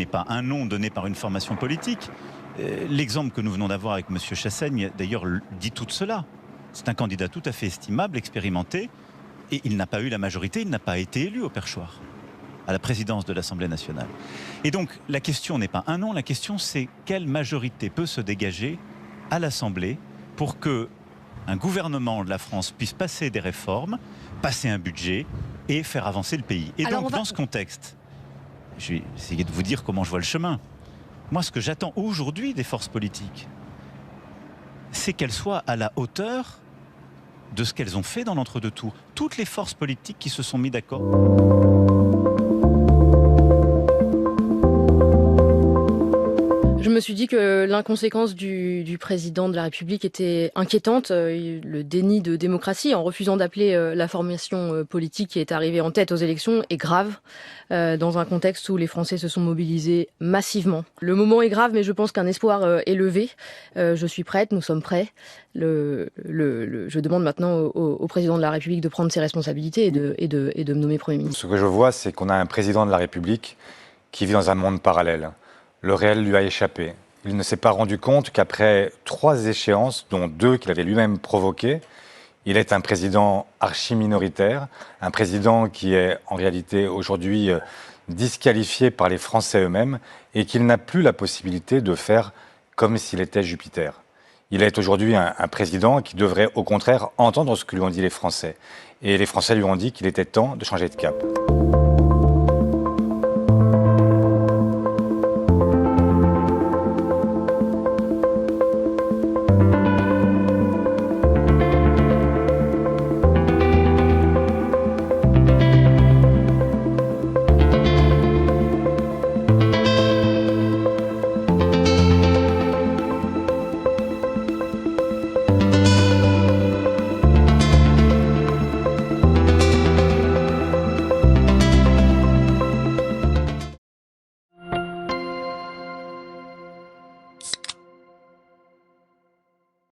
pas un nom donné par une formation politique. L'exemple que nous venons d'avoir avec M. Chassaigne, d'ailleurs, dit tout cela. C'est un candidat tout à fait estimable, expérimenté, et il n'a pas eu la majorité, il n'a pas été élu au perchoir, à la présidence de l'Assemblée nationale. Et donc, la question n'est pas un nom, la question c'est quelle majorité peut se dégager à l'Assemblée pour que un gouvernement de la France puisse passer des réformes, passer un budget et faire avancer le pays. Et alors donc, dans ce contexte, je vais essayer de vous dire comment je vois le chemin. Moi, ce que j'attends aujourd'hui des forces politiques, c'est qu'elles soient à la hauteur de ce qu'elles ont fait dans l'entre-deux-tours. Toutes les forces politiques qui se sont mis d'accord. Je me suis dit que l'inconséquence du président de la République était inquiétante, le déni de démocratie en refusant d'appeler la formation politique qui est arrivée en tête aux élections est grave, dans un contexte où les Français se sont mobilisés massivement. Le moment est grave, mais je pense qu'un espoir est levé. Je suis prête, nous sommes prêts. Je demande maintenant au président de la République de prendre ses responsabilités et de me nommer Premier ministre. Ce que je vois, c'est qu'on a un président de la République qui vit dans un monde parallèle. Le réel lui a échappé. Il ne s'est pas rendu compte qu'après 3 échéances, dont 2 qu'il avait lui-même provoquées, il est un président archi-minoritaire, un président qui est en réalité aujourd'hui disqualifié par les Français eux-mêmes et qu'il n'a plus la possibilité de faire comme s'il était Jupiter. Il est aujourd'hui un président qui devrait au contraire entendre ce que lui ont dit les Français. Et les Français lui ont dit qu'il était temps de changer de cap.